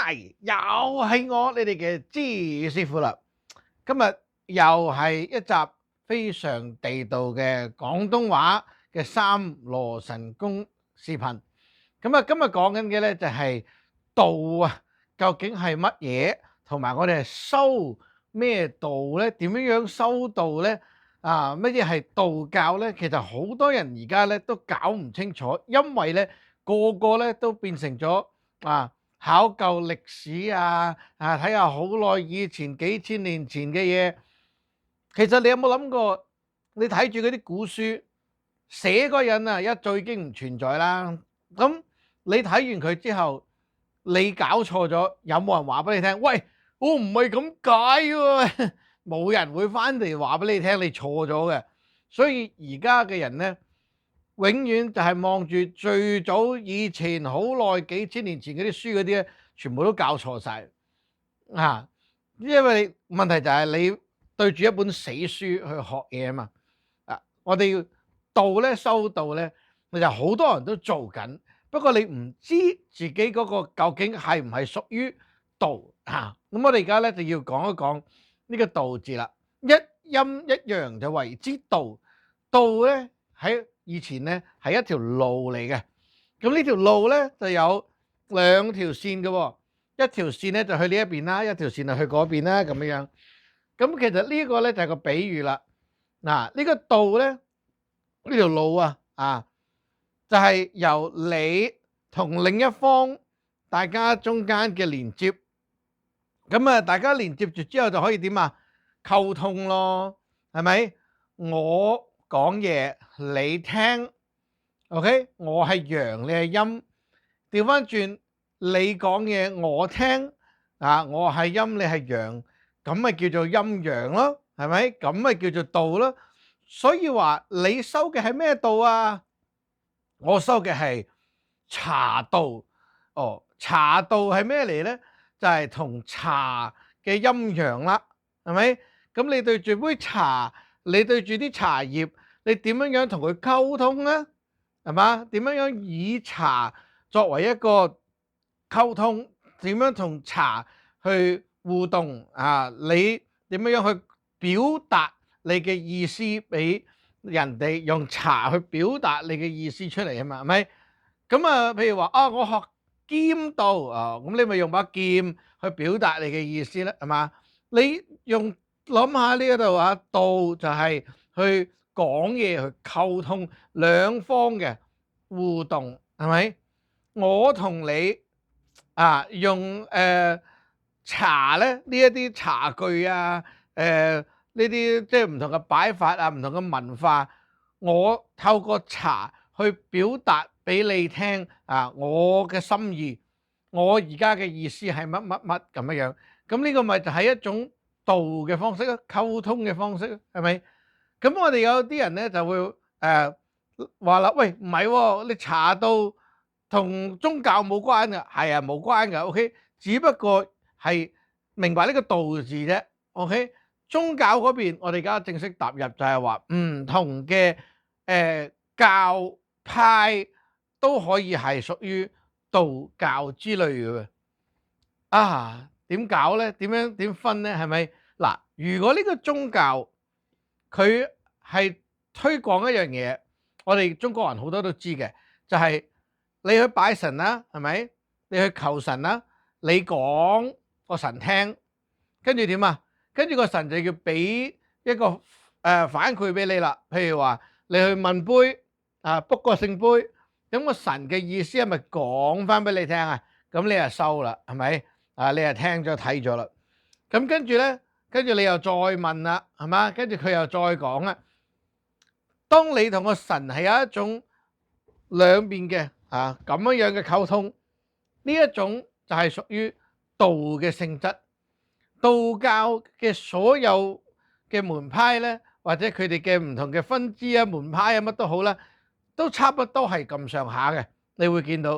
嗨，又係我你哋嘅知師傅啦。今日又係一集非常地道嘅廣東話嘅三羅神功視頻。咁啊，今日講緊嘅咧就係道啊，究竟係乜嘢？同埋我哋係修咩道咧？點樣修道咧？啊，乜嘢係道教咧？其實好多人而家咧都搞唔清楚，因為咧個個咧都變成咗考究歷史睇下好耐以前幾千年前嘅嘢。其實你有冇諗過？你睇住嗰啲古書寫嗰人啊，一早已經唔存在啦。咁你睇完佢之後，你搞錯咗，有冇人話俾你聽？喂，我唔係咁解喎，冇人會翻嚟話俾你聽，你錯咗嘅。所以而家嘅人呢，永遠就係望住最早以前好耐幾千年前嗰啲書嗰啲咧，全部都搞錯晒啊！因為問題就係你對住一本死書去學嘢啊嘛。我哋要道咧，修道咧，其實好多人都做緊，不過你唔知自己嗰個究竟係唔係屬於道啊？咁我哋而家咧就要講一講呢個道字啦。一陰一陽就為之道。道咧喺以前咧係一條路嚟嘅，咁呢條路咧就有兩條線嘅喎，一條線咧就去呢一邊啦，一條線就去嗰邊啦，咁樣樣。咁其實呢個咧就係個比喻啦。嗱，呢個道咧，呢條路就係由你同另一方大家中間嘅連接。咁大家連接住之後就可以點啊？溝通咯，係咪？我講嘢你聽，OK？我係陽，你係陰。調翻轉，你講嘢我聽，我係陰，你係陽，咁咪叫做陰陽咯，係咪？咁咪叫做道咯。所以話你修嘅係咩道啊？我修嘅係茶道。哦，茶道係咩嚟咧？就係同茶嘅陰陽啦，係咪？咁你對住杯茶，你對住啲茶葉，你點樣同佢溝通咧？係嘛？點樣以茶作為一個溝通？點樣同茶去互動啊？你點樣去表達你嘅意思俾人哋？用茶去表達你嘅意思出嚟啊嘛？係咪？咁譬如話我學劍道咁你咪用把劍去表達你嘅意思咧，係嘛？你用諗下呢一度道就係去講嘢，去溝通兩方嘅互動，係咪？我同你用茶咧，呢一啲茶具呢啲即係唔同嘅擺法唔同嘅文化，我透過茶去表達俾你聽我嘅心意，我而家嘅意思係乜乜乜咁樣。咁呢個咪就係一種道嘅方式咯，溝通嘅方式咯，係咪？咁我哋有啲人咧就會話啦，喂，唔係喎，你茶道同宗教冇關㗎。係冇關㗎。OK，只不過係明白呢個道字啫。OK，宗教嗰邊我哋而家正式踏入就係話唔同嘅教派都可以係屬於道教之類嘅。點搞咧？點分咧？係咪？嗱，如果呢個宗教佢係推廣一樣嘢，我哋中國人好多都知嘅，就係你去拜神啦，係咪？你去求神啦，你講個神聽，跟住點啊？跟住個神就要俾一個反饋俾你啦。譬如話你去問杯卜個聖杯，咁個神嘅意思係咪講翻俾你聽啊？咁你就收啦，係咪？你就聽咗睇咗啦。咁跟住咧，跟住你又再問啦，係嘛？跟住佢又再講啦。當你同個神係有一種兩邊嘅咁樣嘅溝通，呢一種就係屬於道嘅性質。道教嘅所有嘅門派咧，或者佢哋嘅唔同嘅分支門派乜都好啦，都差不多係咁上下嘅。你會見到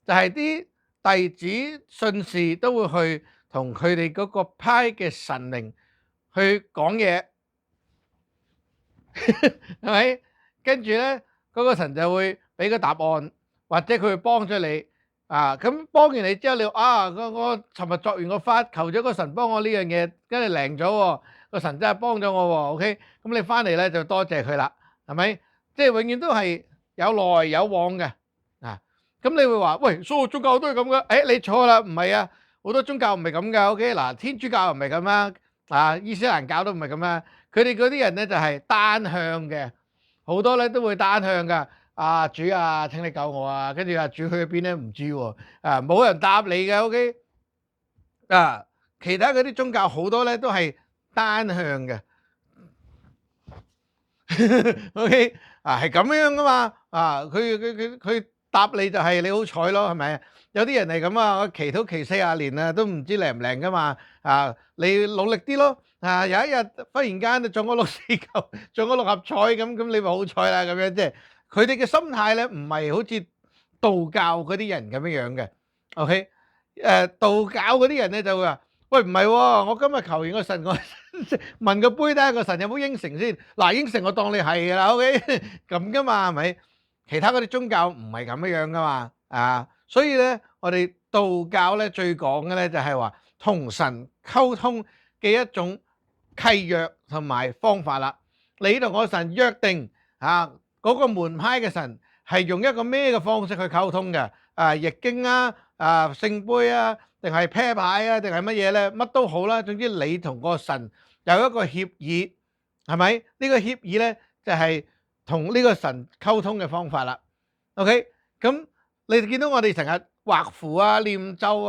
就係啲弟子信士都會去同佢哋嗰個派嘅神靈去講嘢，係咪？跟住咧，嗰個神就會俾個答案，或者佢會幫咗你咁幫完你之後，你我尋日作完個法，求咗個神幫我呢樣嘢，跟住靈咗喎，個神真係幫咗我喎。OK，咁你翻嚟咧就多謝佢啦，係咪？即係永遠都係有來有往嘅。咁你會話喂，所有宗教都係咁嘅？你錯啦，唔係啊，好多宗教唔係咁噶。OK，嗱，天主教唔係咁啦，伊斯蘭教都唔係咁啦。佢哋嗰啲人咧就係單向嘅，好多咧都會單向噶。主啊，請你救我啊！跟住主去咗邊咧唔知喎，冇人答你嘅。OK，其他嗰啲宗教好多咧都係單向嘅。OK，係咁樣噶嘛。佢答你就係你好彩咯，係咪？有啲人係咁啊，我祈禱祈40年啊，都唔知靈唔靈噶嘛。你努力啲咯。有一日忽然間就中咗64球，中咗六合彩咁，你咪好彩啦咁樣。即係佢哋嘅心態咧，唔係好似道教嗰啲人咁樣樣嘅。OK，道教嗰啲人咧就會話：喂，唔係喎，我今日求完個神，我問個杯睇下個神有冇應承先。嗱，應承我當你係噶啦。OK，咁噶嘛，係咪？其他嗰啲宗教唔係咁樣樣噶嘛。所以咧，我哋道教咧最講嘅咧就係話同神溝通嘅一種契約同埋方法啦。你同我神約定嗰個門派嘅神係用一個咩嘅方式去溝通嘅？易經聖杯定係啤牌定係乜嘢咧？乜都好啦，總之你同個神有一個協議，係咪？呢個協議咧就係同呢個神溝通嘅方法啦。OK，咁你哋見到我哋成日畫符念咒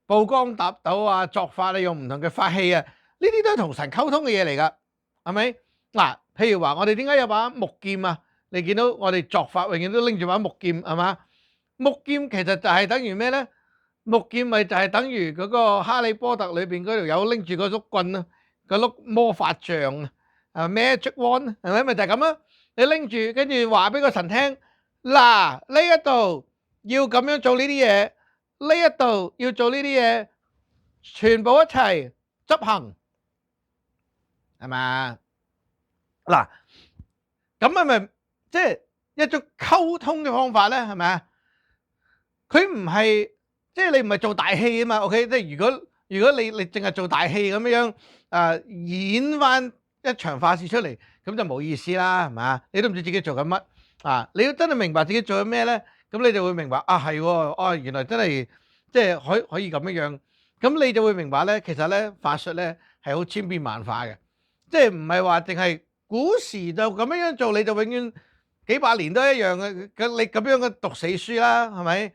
曝光搭斗作法用唔同嘅法器呢啲都係同神溝通嘅嘢嚟噶，係咪？嗱，譬如話我哋點解有把木劍你見到我哋作法永遠都拎住把木劍，係嘛？木劍其實就係等於咩咧？木劍咪就係等於嗰個哈利波特裏邊嗰條友拎住嗰碌棍嗰碌魔法杖magic wand，係咪？咪就係咁啦。你拎住跟住話俾個神聽，嗱，呢一度要咁樣做呢啲嘢，呢一度要做呢啲嘢，全部一齊執行，係嘛？嗱，咁係咪即係一種溝通嘅方法咧？係咪啊？佢唔係即係你唔係做大戲啊嘛。OK，即係如果你淨係做大戲咁樣演翻一場法事出嚟，咁就冇意思啦，係嘛？你都唔知自己做緊乜你要真係明白自己做緊咩咧，咁你就會明白係喎，原來真係即係可以咁樣，咁你就會明白咧，其實咧法術咧係好千變萬化嘅，即係唔係話淨係古時就咁樣做，你就永遠幾百年都一樣嘅，你咁樣嘅讀死書啦，係咪？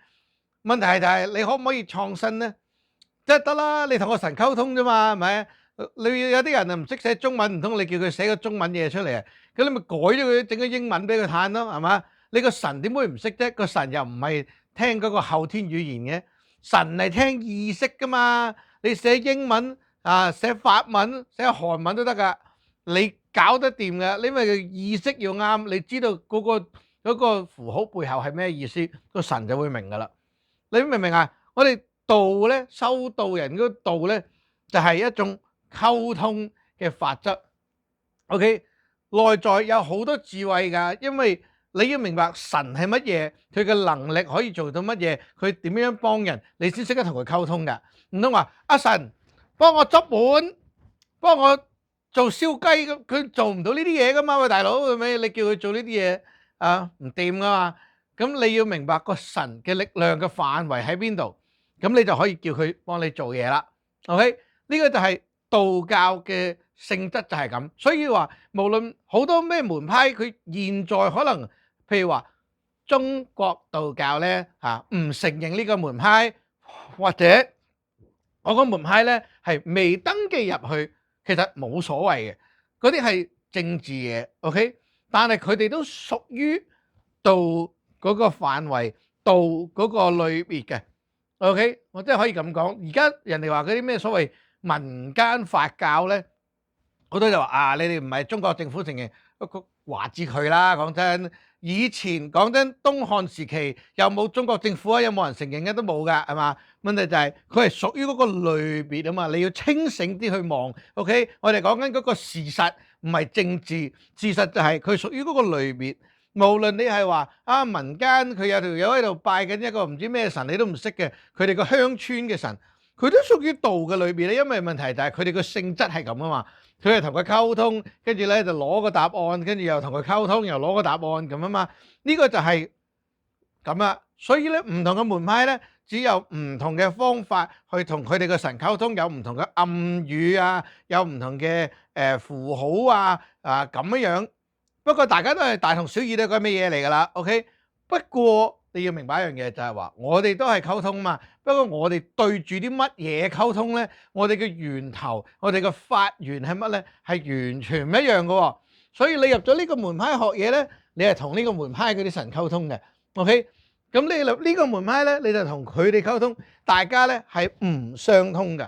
問題就係你可唔可以創新咧？即係得啦，你同個神溝通啫嘛，係咪？你有啲人唔識寫中文，唔通你叫佢寫個中文嘢出嚟咁你咪改咗佢，整個英文俾佢嘆咯，係嘛？你個神點會唔識啫？個神又唔係聽嗰個後天語言嘅，神係聽意識噶嘛。你寫英文寫法文、寫韓文都得噶，你搞得掂噶。你咪意識要啱，你知道嗰個符號背後係咩意思，個神就會明噶啦。你明唔明啊？我哋道咧，修道人嗰個道咧，就係一種溝通嘅法則。OK，內在有好多智慧噶，因為你要明白神係乜嘢，佢嘅能力可以做到乜嘢，佢點樣幫人，你先識得同佢溝通噶。唔通話阿神幫我執碗，幫我做燒雞咁，佢做唔到呢啲嘢噶嘛？喂，大佬，係咪？你叫佢做呢啲嘢唔掂噶嘛？咁你要明白個神嘅力量嘅範圍喺邊度，咁你就可以叫佢幫你做嘢啦。OK，呢個就係道教嘅性質就係咁，所以話無論好多咩門派，佢現在可能譬如話中國道教咧唔承認呢個門派，或者我個門派咧係未登記入去，其實冇所謂嘅，嗰啲係政治嘢。OK，但係佢哋都屬於道嗰個範圍，道嗰個類別嘅。OK，我真係可以咁講。而家人哋話嗰啲咩所謂民間法教咧，好多就話你哋唔係中國政府承認，話之佢啦。講真，以前講真，東漢時期又冇中國政府有冇人承認嘅都冇噶，係嘛？問題就係佢係屬於嗰個類別啊嘛，你要清醒啲去望。OK，我哋講緊嗰個事實，唔係政治，事實就係佢屬於嗰個類別。無論你係話民間佢有條友喺度拜緊一個唔知咩神，你都唔識嘅，佢哋個鄉村嘅神，佢都屬於道嘅裏邊咧。因為問題就係佢哋個性質係咁啊嘛，佢係同佢溝通，跟住咧就攞個答案，跟住又同佢溝通，又攞個答案咁啊嘛。呢個就係咁啦。所以咧唔同嘅門派咧，只有唔同嘅方法去同佢哋嘅神溝通，有唔同嘅暗語啊，有唔同嘅符號啊咁樣。不過大家都係大同小異，都係嗰咩嘢嚟㗎啦。OK，不過你要明白一樣嘢就係話，我哋都係溝通嘛。不過我哋對住啲乜嘢溝通咧？我哋嘅源頭，我哋嘅發源係乜咧？係完全唔一樣嘅喎。所以你入咗呢個門派學嘢咧，你係同呢個門派嗰啲神溝通嘅。OK，咁你入呢個門派咧，你就同佢哋溝通，大家咧係唔相通嘅。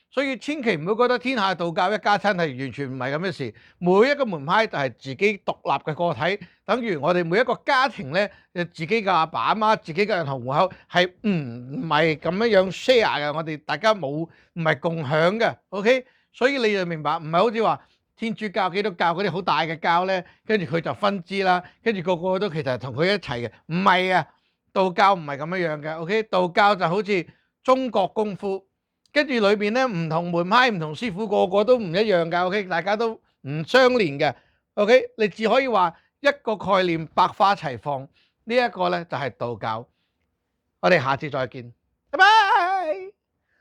所以千祈唔好覺得天下道教一家親，係完全唔係咁嘅事。每一個門派就係自己獨立嘅個體，等於我哋每一個家庭咧，自己嘅阿爸阿媽、自己嘅銀行戶口係唔係咁樣 share 嘅。我哋大家冇唔係共享嘅。OK，所以你就明白，唔係好似話天主教、基督教嗰啲好大嘅教咧，跟住佢就分支啦，跟住個個都其實係同佢一齊嘅，唔係啊。道教唔係咁樣樣嘅。OK，道教就好似中國功夫。跟住裏邊咧，唔同門派、唔同師傅，個個都唔一樣㗎。OK，大家都唔相連嘅。OK，你只可以話一個概念百花齊放，呢一個咧就係道教。我哋下次再見。